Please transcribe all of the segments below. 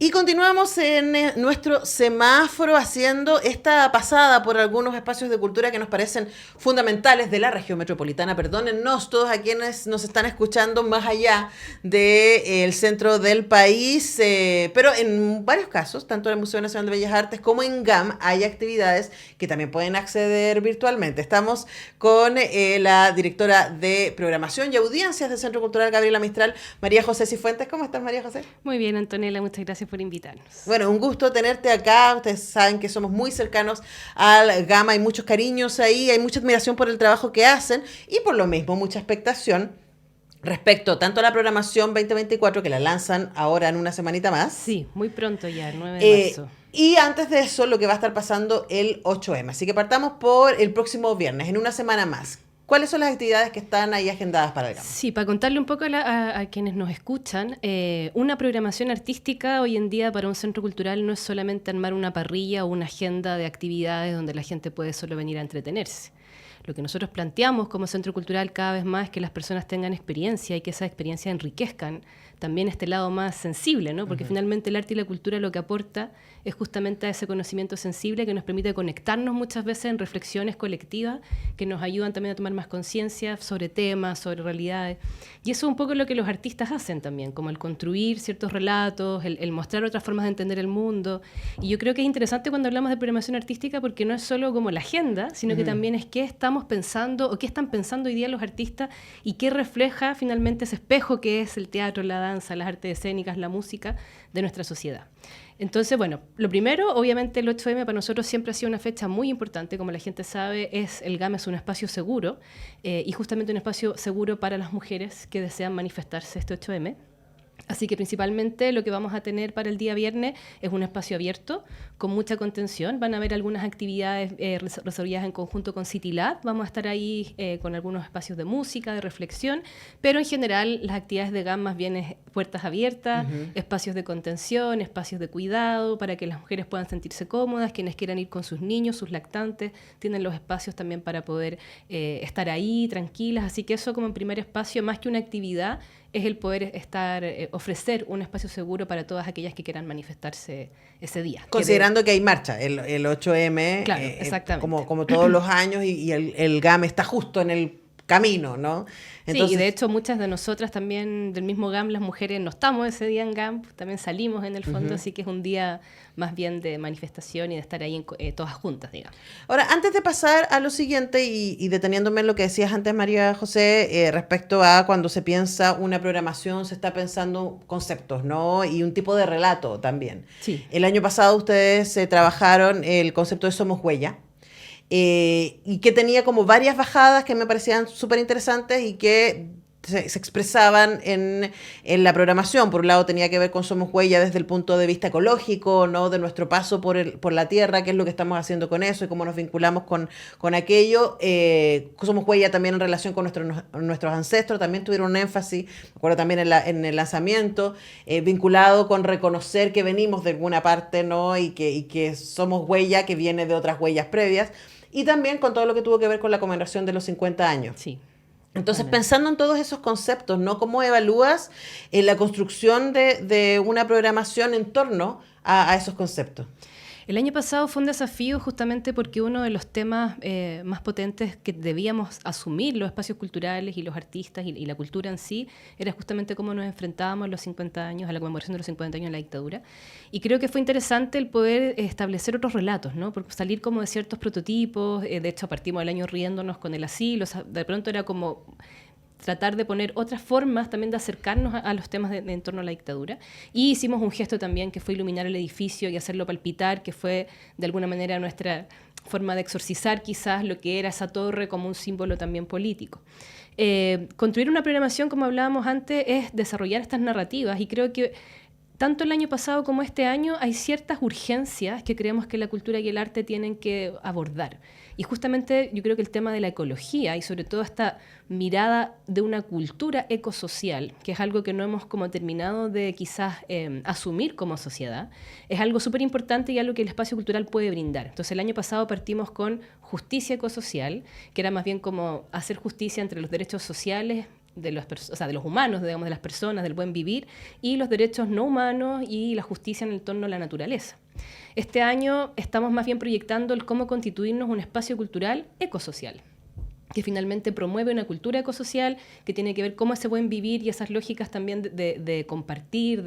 Y continuamos en nuestro semáforo haciendo esta pasada por algunos espacios de cultura que nos parecen fundamentales de la región metropolitana. Perdónennos todos a quienes nos están escuchando más allá del centro del país, pero en varios casos, tanto en el Museo Nacional de Bellas Artes como en GAM, hay actividades que también pueden acceder virtualmente. Estamos con la directora de Programación y Audiencias del Centro Cultural Gabriela Mistral, María José Cifuentes. ¿Cómo estás, María José? Muy bien, Antonella, muchas gracias por invitarnos. Bueno, un gusto tenerte acá. Ustedes saben que somos muy cercanos al GAM, hay muchos cariños ahí, hay mucha admiración por el trabajo que hacen y por lo mismo mucha expectación respecto tanto a la programación 2024 que la lanzan ahora en una semanita más. Sí, muy pronto ya, el 9 de marzo. Y antes de eso, lo que va a estar pasando el 8M. Así que partamos por el próximo viernes, en una semana más. ¿Cuáles son las actividades que están ahí agendadas para el GAM? Sí, para contarle un poco a quienes nos escuchan, una programación artística hoy en día para un centro cultural no es solamente armar una parrilla o una agenda de actividades donde la gente puede solo venir a entretenerse. Lo que nosotros planteamos como centro cultural cada vez más es que las personas tengan experiencia y que esas experiencias enriquezcan también este lado más sensible, ¿no? Porque finalmente el arte y la cultura lo que aporta es justamente a ese conocimiento sensible que nos permite conectarnos muchas veces en reflexiones colectivas que nos ayudan también a tomar más conciencia sobre temas, sobre realidades. Y eso es un poco lo que los artistas hacen también, como el construir ciertos relatos, el mostrar otras formas de entender el mundo. Y yo creo que es interesante cuando hablamos de programación artística porque no es solo como la agenda, sino que también es qué estamos pensando o qué están pensando hoy día los artistas y qué refleja finalmente ese espejo que es el teatro, la danza, las artes escénicas, la música de nuestra sociedad. Entonces, bueno, lo primero, obviamente el 8M para nosotros siempre ha sido una fecha muy importante, como la gente sabe, el GAM es un espacio seguro y justamente un espacio seguro para las mujeres que desean manifestarse este 8M. Así que principalmente lo que vamos a tener para el día viernes es un espacio abierto con mucha contención. Van a haber algunas actividades resolvidas en conjunto con City Lab. Vamos a estar ahí con algunos espacios de música, de reflexión, pero en general las actividades de GAM más bien es puertas abiertas, espacios de contención, espacios de cuidado para que las mujeres puedan sentirse cómodas, quienes quieran ir con sus niños, sus lactantes, tienen los espacios también para poder estar ahí tranquilas. Así que eso como en primer espacio, más que una actividad, es el poder ofrecer un espacio seguro para todas aquellas que quieran manifestarse ese día. Considerando que hay marcha, el 8M, claro, exactamente. Como todos los años, y el GAM está justo en el camino, ¿no? Entonces, sí, y de hecho muchas de nosotras también del mismo GAM, las mujeres no estamos ese día en GAM, también salimos en el fondo, así que es un día más bien de manifestación y de estar ahí todas juntas, digamos. Ahora, antes de pasar a lo siguiente y deteniéndome en lo que decías antes, María José, respecto a cuando se piensa una programación, se está pensando conceptos, ¿no? Y un tipo de relato también. Sí. El año pasado ustedes trabajaron el concepto de Somos Huella. Y que tenía como varias bajadas que me parecían súper interesantes y que se expresaban en la programación. Por un lado tenía que ver con Somos Huella desde el punto de vista ecológico, ¿no? De nuestro paso por la tierra, qué es lo que estamos haciendo con eso y cómo nos vinculamos con aquello. Somos Huella también en relación con nuestros ancestros, también tuvieron un énfasis, me acuerdo también en el lanzamiento, vinculado con reconocer que venimos de alguna parte, ¿no? Y que somos huella que viene de otras huellas previas. Y también con todo lo que tuvo que ver con la conmemoración de los 50 años. Sí. Entonces, pensando en todos esos conceptos, ¿no? ¿Cómo evalúas la construcción de una programación en torno a esos conceptos? El año pasado fue un desafío justamente porque uno de los temas más potentes que debíamos asumir los espacios culturales y los artistas y la cultura en sí era justamente cómo nos enfrentábamos a los 50 años, a la conmemoración de los 50 años de la dictadura. Y creo que fue interesante el poder establecer otros relatos, ¿no? Por salir como de ciertos prototipos. De hecho, partimos el año riéndonos con el asilo. O sea, de pronto era como tratar de poner otras formas también de acercarnos a los temas de en torno a la dictadura. Y hicimos un gesto también que fue iluminar el edificio y hacerlo palpitar, que fue de alguna manera nuestra forma de exorcizar quizás lo que era esa torre como un símbolo también político. Construir una programación, como hablábamos antes, es desarrollar estas narrativas y creo que tanto el año pasado como este año hay ciertas urgencias que creemos que la cultura y el arte tienen que abordar. Y justamente yo creo que el tema de la ecología y sobre todo esta mirada de una cultura ecosocial, que es algo que no hemos como terminado de quizás asumir como sociedad, es algo súper importante y algo que el espacio cultural puede brindar. Entonces el año pasado partimos con justicia ecosocial, que era más bien como hacer justicia entre los derechos sociales o sea, de los humanos, digamos, de las personas, del buen vivir, y los derechos no humanos y la justicia en el torno a la naturaleza. Este año estamos más bien proyectando el cómo constituirnos un espacio cultural ecosocial, que finalmente promueve una cultura ecosocial que tiene que ver cómo ese buen vivir y esas lógicas también de compartir,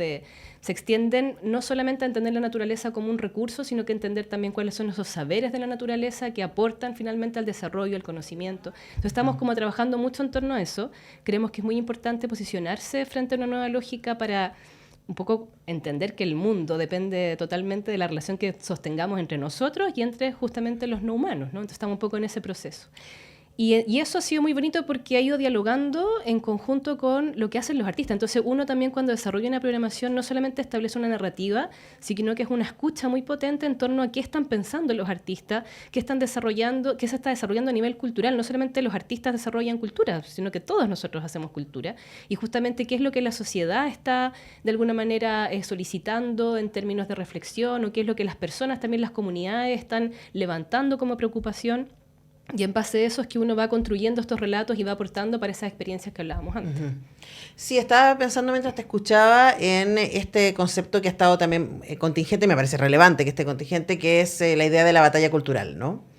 se extienden no solamente a entender la naturaleza como un recurso, sino que entender también cuáles son esos saberes de la naturaleza que aportan finalmente al desarrollo, al conocimiento. Entonces estamos como trabajando mucho en torno a eso. Creemos que es muy importante posicionarse frente a una nueva lógica para un poco entender que el mundo depende totalmente de la relación que sostengamos entre nosotros y entre justamente los no humanos, ¿no? Entonces estamos un poco en ese proceso. Y eso ha sido muy bonito porque ha ido dialogando en conjunto con lo que hacen los artistas. Entonces uno también cuando desarrolla una programación no solamente establece una narrativa, sino que es una escucha muy potente en torno a qué están pensando los artistas, qué están desarrollando, qué se está desarrollando a nivel cultural. No solamente los artistas desarrollan cultura, sino que todos nosotros hacemos cultura. Y justamente qué es lo que la sociedad está de alguna manera solicitando en términos de reflexión, o qué es lo que las personas, también las comunidades, están levantando como preocupación. Y en base a eso es que uno va construyendo estos relatos y va aportando para esas experiencias que hablábamos antes. Sí, estaba pensando mientras te escuchaba en este concepto que ha estado también contingente, me parece relevante que esté contingente, que es la idea de la batalla cultural, ¿no?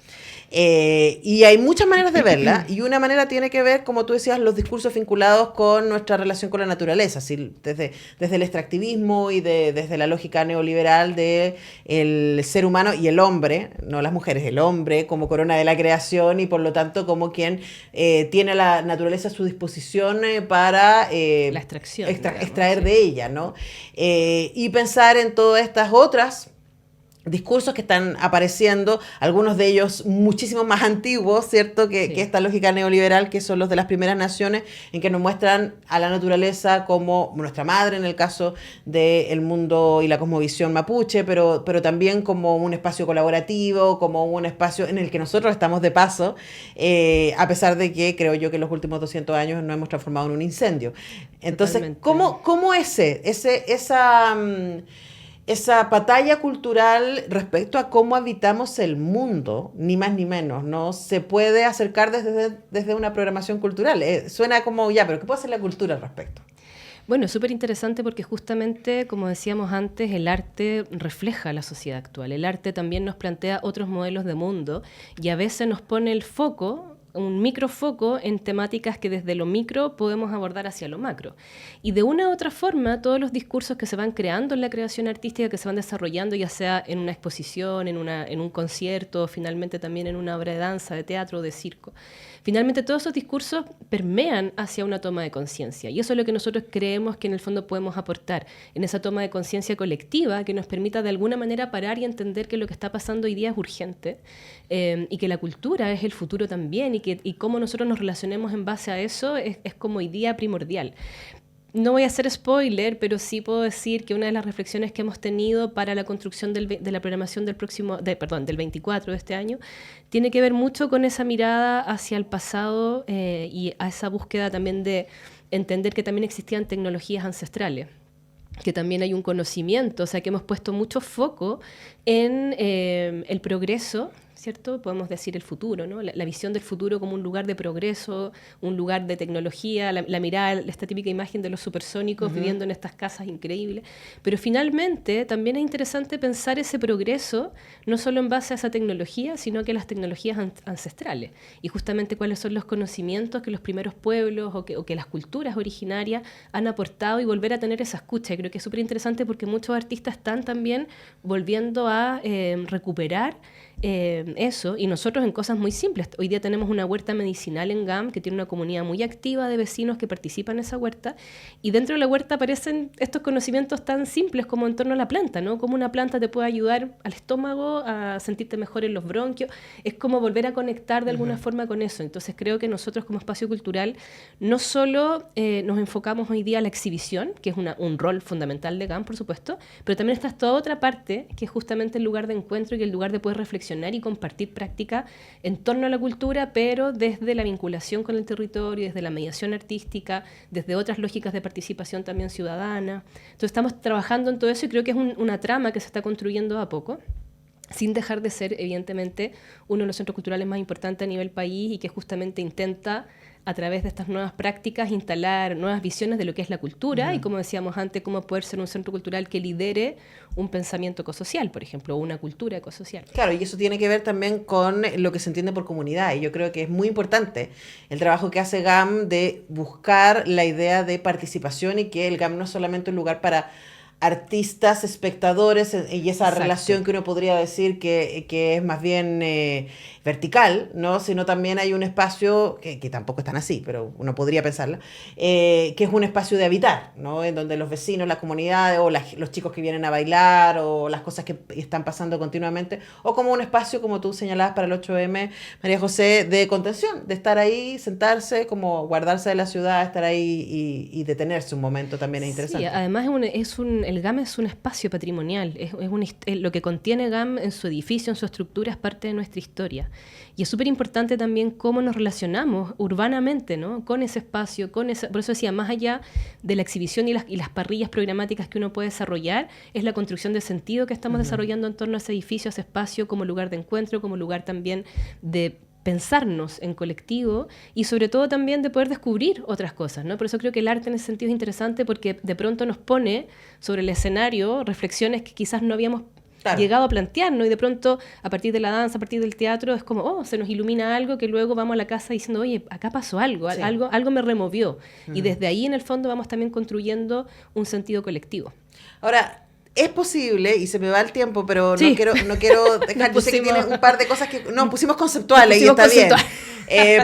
Y hay muchas maneras de verla, y una manera tiene que ver, como tú decías, los discursos vinculados con nuestra relación con la naturaleza, ¿sí? desde el extractivismo y desde la lógica neoliberal de el ser humano y el hombre, no las mujeres, el hombre como corona de la creación y por lo tanto como quien tiene la naturaleza a su disposición para la extracción, extraer de ella, ¿no? Y pensar en todas estas otras discursos que están apareciendo, algunos de ellos muchísimo más antiguos, ¿cierto? Que esta lógica neoliberal, que son los de las primeras naciones, en que nos muestran a la naturaleza como nuestra madre, en el caso del mundo y la cosmovisión mapuche, pero también como un espacio colaborativo, como un espacio en el que nosotros estamos de paso, a pesar de que creo yo que en los últimos 200 años nos hemos transformado en un incendio. Entonces, ¿cómo esa batalla cultural respecto a cómo habitamos el mundo, ni más ni menos, no se puede acercar desde una programación cultural? Suena como, pero ¿qué puede hacer la cultura al respecto? Bueno, es súper interesante porque justamente, como decíamos antes, el arte refleja la sociedad actual. El arte también nos plantea otros modelos de mundo y a veces nos pone el foco, un microfoco en temáticas que desde lo micro podemos abordar hacia lo macro. Y de una u otra forma, todos los discursos que se van creando en la creación artística, que se van desarrollando, ya sea en una exposición, en un concierto, finalmente también en una obra de danza, de teatro o de circo, finalmente todos esos discursos permean hacia una toma de conciencia. Y eso es lo que nosotros creemos que en el fondo podemos aportar en esa toma de conciencia colectiva que nos permita de alguna manera parar y entender que lo que está pasando hoy día es urgente y que la cultura es el futuro también y cómo nosotros nos relacionemos en base a eso es como hoy día primordial. No voy a hacer spoiler, pero sí puedo decir que una de las reflexiones que hemos tenido para la construcción de la programación del 24 de este año, tiene que ver mucho con esa mirada hacia el pasado y a esa búsqueda también de entender que también existían tecnologías ancestrales, que también hay un conocimiento, o sea que hemos puesto mucho foco en el progreso, ¿cierto? Podemos decir el futuro, ¿no? La visión del futuro como un lugar de progreso, un lugar de tecnología, la mirada, esta típica imagen de los supersónicos viviendo en estas casas increíbles. Pero finalmente también es interesante pensar ese progreso no solo en base a esa tecnología, sino que las tecnologías ancestrales. Y justamente cuáles son los conocimientos que los primeros pueblos o que las culturas originarias han aportado y volver a tener esa escucha. Y creo que es súper interesante porque muchos artistas están también volviendo a recuperar eso, y nosotros en cosas muy simples. Hoy día tenemos una huerta medicinal en GAM que tiene una comunidad muy activa de vecinos que participan en esa huerta, y dentro de la huerta aparecen estos conocimientos tan simples como en torno a la planta, ¿no? Cómo una planta te puede ayudar al estómago, a sentirte mejor en los bronquios. Es como volver a conectar de alguna forma con eso. Entonces creo que nosotros como espacio cultural no solo nos enfocamos hoy día a la exhibición, que es un rol fundamental de GAM, por supuesto, pero también está toda otra parte que es justamente el lugar de encuentro y el lugar de poder reflexionar y compartir práctica en torno a la cultura, pero desde la vinculación con el territorio, desde la mediación artística, desde otras lógicas de participación también ciudadana. Entonces estamos trabajando en todo eso y creo que es una trama que se está construyendo a poco, sin dejar de ser, evidentemente, uno de los centros culturales más importantes a nivel país y que justamente intenta a través de estas nuevas prácticas, instalar nuevas visiones de lo que es la cultura y, como decíamos antes, cómo poder ser un centro cultural que lidere un pensamiento ecosocial, por ejemplo, o una cultura ecosocial. Claro, y eso tiene que ver también con lo que se entiende por comunidad, y yo creo que es muy importante el trabajo que hace GAM de buscar la idea de participación y que el GAM no es solamente un lugar para artistas, espectadores, y esa Exacto. relación que uno podría decir que es más bien vertical, ¿no? Sino también hay un espacio, que tampoco es tan así, pero uno podría pensarlo, que es un espacio de habitar, ¿no? En donde los vecinos, la comunidad, o los chicos que vienen a bailar, o las cosas que están pasando continuamente, o como un espacio, como tú señalabas para el 8M, María José, de contención, de estar ahí, sentarse, como guardarse de la ciudad, estar ahí y detenerse un momento también es interesante. Sí, además el GAM es un espacio patrimonial, lo que contiene GAM en su edificio, en su estructura, es parte de nuestra historia. Y es súper importante también cómo nos relacionamos urbanamente, ¿no? Con ese espacio, por eso decía, más allá de la exhibición y las parrillas programáticas que uno puede desarrollar, es la construcción de sentido que estamos desarrollando en torno a ese edificio, a ese espacio, como lugar de encuentro, como lugar también de pensarnos en colectivo y sobre todo también de poder descubrir otras cosas, ¿no? Por eso creo que el arte en ese sentido es interesante, porque de pronto nos pone sobre el escenario reflexiones que quizás no habíamos llegado a plantear, ¿no? Y de pronto, a partir de la danza, a partir del teatro, es como, se nos ilumina algo que luego vamos a la casa diciendo, oye, acá pasó algo, sí, algo me removió. Y desde ahí, en el fondo, vamos también construyendo un sentido colectivo. Ahora, es posible, y se me va el tiempo, pero sí, no quiero dejar, yo sé que tiene un par de cosas que pusimos conceptuales, y está bien.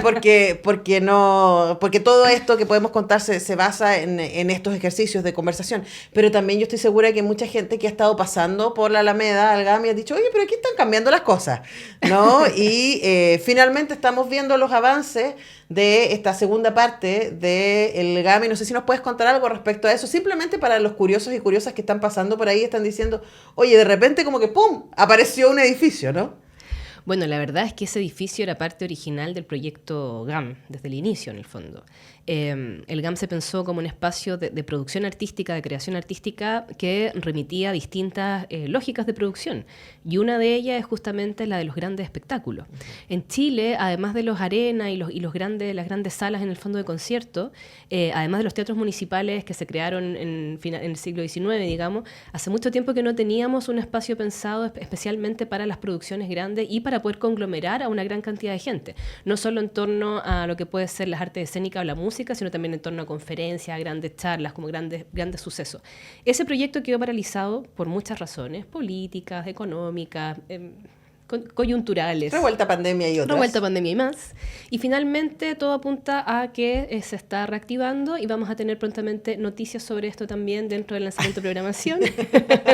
Porque todo esto que podemos contar se basa en estos ejercicios de conversación. Pero también yo estoy segura de que mucha gente que ha estado pasando por la Alameda, al GAM, y ha dicho, oye, pero aquí están cambiando las cosas, ¿no? Y finalmente estamos viendo los avances de esta segunda parte del GAM, y no sé si nos puedes contar algo respecto a eso, simplemente para los curiosos y curiosas que están pasando por ahí, están diciendo, oye, de repente como que ¡pum!, apareció un edificio, ¿no? Bueno, la verdad es que ese edificio era parte original del proyecto GAM, desde el inicio, en el fondo. El GAM se pensó como un espacio de producción artística, de creación artística, que remitía a distintas lógicas de producción. Y una de ellas es justamente la de los grandes espectáculos. En Chile, además de los arenas y las grandes salas en el fondo de concierto, además de los teatros municipales que se crearon en el siglo XIX, digamos, hace mucho tiempo que no teníamos un espacio pensado especialmente para las producciones grandes y para poder conglomerar a una gran cantidad de gente. No solo en torno a lo que puede ser las artes escénicas o la música, sino también en torno a conferencias, grandes charlas, como grandes sucesos. Ese proyecto quedó paralizado por muchas razones, políticas, económicas, coyunturales. Revuelta pandemia y otras. Revuelta pandemia y más. Y finalmente todo apunta a que se está reactivando y vamos a tener prontamente noticias sobre esto también dentro del lanzamiento de programación.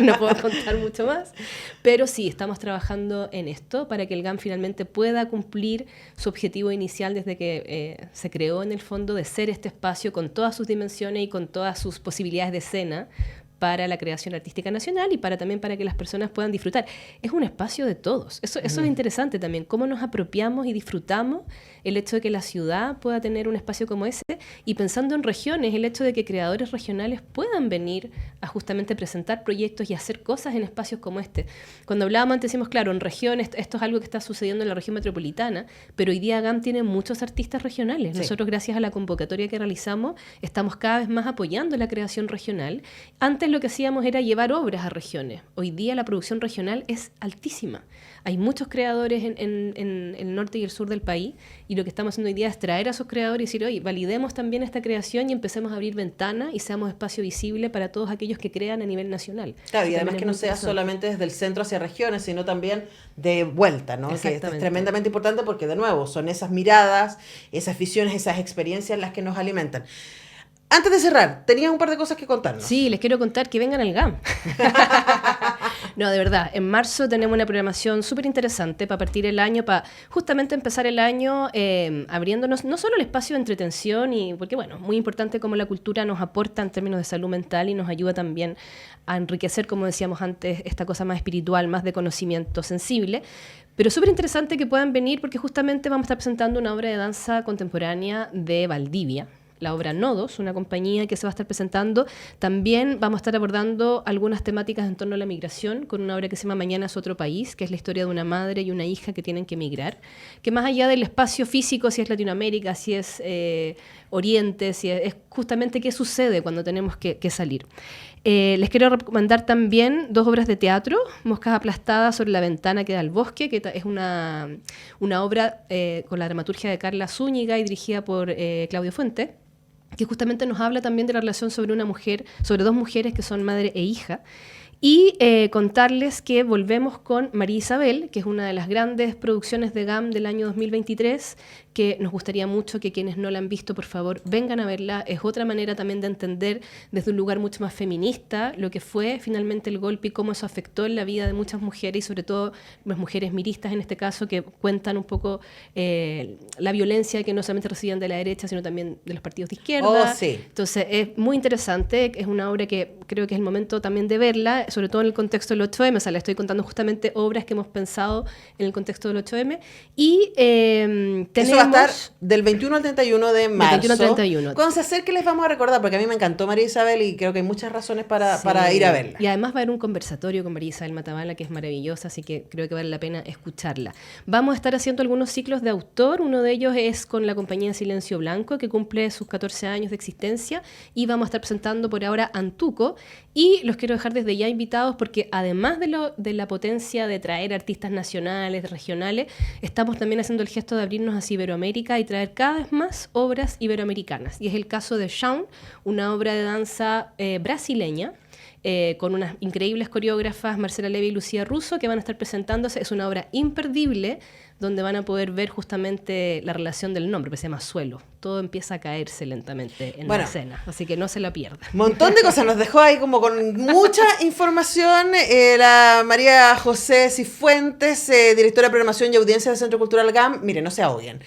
No puedo contar mucho más. Pero sí, estamos trabajando en esto para que el GAM finalmente pueda cumplir su objetivo inicial desde que se creó en el fondo, de ser este espacio con todas sus dimensiones y con todas sus posibilidades de escena para la creación artística nacional y también para que las personas puedan disfrutar. Es un espacio de todos. Eso es interesante también, cómo nos apropiamos y disfrutamos el hecho de que la ciudad pueda tener un espacio como ese, y pensando en regiones, el hecho de que creadores regionales puedan venir a justamente presentar proyectos y hacer cosas en espacios como este. Cuando hablábamos antes decimos, claro, en regiones, esto es algo que está sucediendo en la región metropolitana, pero hoy día GAM tiene muchos artistas regionales. Sí. Nosotros, gracias a la convocatoria que realizamos, estamos cada vez más apoyando la creación regional. Antes lo que hacíamos era llevar obras a regiones. Hoy día la producción regional es altísima. Hay muchos creadores en el norte y el sur del país, y lo que estamos haciendo hoy día es traer a esos creadores y decir, oye, validemos también esta creación y empecemos a abrir ventanas y seamos espacio visible para todos aquellos que crean a nivel nacional. Claro, y además que no sea solamente desde el centro hacia regiones, sino también de vuelta, ¿no? Que es tremendamente importante porque, de nuevo, son esas miradas, esas visiones, esas experiencias las que nos alimentan. Antes de cerrar, tenías un par de cosas que contarnos. Sí, les quiero contar que vengan al GAM. No, de verdad, en marzo tenemos una programación súper interesante para partir el año, para justamente empezar el año abriéndonos no solo el espacio de entretención, porque bueno, muy importante como la cultura nos aporta en términos de salud mental y nos ayuda también a enriquecer, como decíamos antes, esta cosa más espiritual, más de conocimiento sensible. Pero súper interesante que puedan venir porque justamente vamos a estar presentando una obra de danza contemporánea de Valdivia, la obra Nodos, una compañía que se va a estar presentando. También vamos a estar abordando algunas temáticas en torno a la migración con una obra que se llama Mañana es otro país, que es la historia de una madre y una hija que tienen que emigrar, que más allá del espacio físico, si es Latinoamérica, si es Oriente, si es justamente qué sucede cuando tenemos que salir. Les quiero recomendar también 2 obras de teatro, Moscas aplastadas sobre la ventana que da al bosque, que es una obra con la dramaturgia de Carla Zúñiga y dirigida por Claudio Fuente, que justamente nos habla también de la relación sobre una mujer, sobre 2 mujeres que son madre e hija. Y contarles que volvemos con María Isabel, que es una de las grandes producciones de GAM del año 2023, que nos gustaría mucho que quienes no la han visto, por favor, vengan a verla. Es otra manera también de entender desde un lugar mucho más feminista lo que fue finalmente el golpe y cómo eso afectó en la vida de muchas mujeres y sobre todo las mujeres miristas en este caso, que cuentan un poco la violencia que no solamente recibían de la derecha, sino también de los partidos de izquierda. Oh, sí. Entonces es muy interesante, es una obra que creo que es el momento también de verla, sobre todo en el contexto del 8M, o sea, le estoy contando justamente obras que hemos pensado en el contexto del 8M, y tenemos... Eso va a estar del 21 al 31 de marzo. Del 21 al 31. Cuando se acerque les vamos a recordar, porque a mí me encantó María Isabel y creo que hay muchas razones para ir a verla. Y además va a haber un conversatorio con María Isabel Matabala que es maravillosa, así que creo que vale la pena escucharla. Vamos a estar haciendo algunos ciclos de autor, uno de ellos es con la compañía Silencio Blanco, que cumple sus 14 años de existencia, y vamos a estar presentando por ahora Antuco, y los quiero dejar desde ya invitados porque además de la potencia de traer artistas nacionales, regionales, estamos también haciendo el gesto de abrirnos hacia Iberoamérica y traer cada vez más obras iberoamericanas. Y es el caso de Shaun, una obra de danza brasileña, con unas increíbles coreógrafas, Marcela Levy y Lucía Russo, que van a estar presentándose. Es una obra imperdible donde van a poder ver justamente la relación del nombre, que se llama Suelo. Todo empieza a caerse lentamente en la escena, así que no se la pierdan. Montón de cosas, nos dejó ahí como con mucha información la María José Cifuentes, directora de programación y audiencia del Centro Cultural GAM. Miren, no se ahoguen.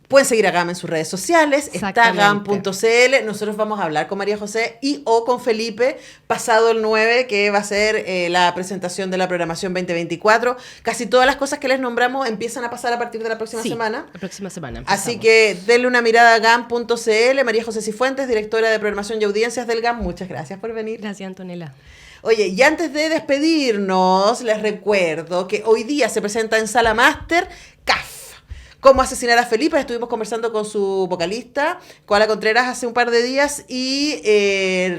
Pueden seguir a GAM en sus redes sociales, está gam.cl. Nosotros vamos a hablar con María José o con Felipe pasado el 9, que va a ser la presentación de la programación 2024. Casi todas las cosas que les nombramos empiezan a pasar a partir de la próxima semana. La próxima semana empezamos. Así que denle una mirada a gam.cl. María José Cifuentes, directora de programación y audiencias del GAM. Muchas gracias por venir. Gracias, Antonella. Oye, y antes de despedirnos, les recuerdo que hoy día se presenta en Sala Máster CAF. Cómo asesinar a Felipe. Estuvimos conversando con su vocalista, Koala Contreras, hace un par de días. Y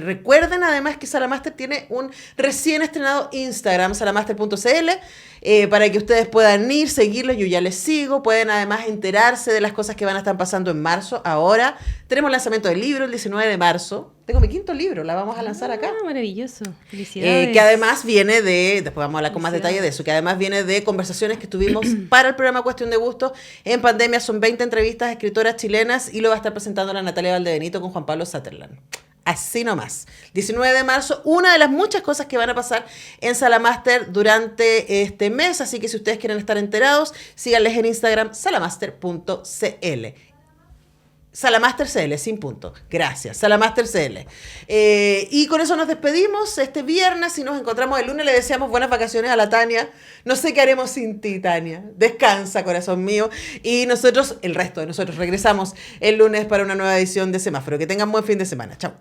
recuerden además que Sala Máster tiene un recién estrenado Instagram, salamaster.cl, para que ustedes puedan ir, seguirlos. Yo ya les sigo. Pueden además enterarse de las cosas que van a estar pasando en marzo. Ahora tenemos lanzamiento del libro el 19 de marzo. Tengo mi 5º libro, la vamos a lanzar acá. Maravilloso, felicidades. Que además viene después vamos a hablar con más detalle de eso, que además viene de conversaciones que tuvimos para el programa Cuestión de Gustos. En pandemia son 20 entrevistas a escritoras chilenas y lo va a estar presentando la Natalia Valdebenito con Juan Pablo Sutherland. Así nomás. 19 de marzo, una de las muchas cosas que van a pasar en Sala Máster durante este mes, así que si ustedes quieren estar enterados, síganles en Instagram, salamaster.cl. Salamaster CL, sin punto. Gracias, Salamaster CL. Y con eso nos despedimos este viernes y nos encontramos el lunes. Le deseamos buenas vacaciones a la Tania. No sé qué haremos sin ti, Tania. Descansa, corazón mío. Y nosotros, el resto de nosotros, regresamos el lunes para una nueva edición de Semáforo. Que tengan buen fin de semana. Chao.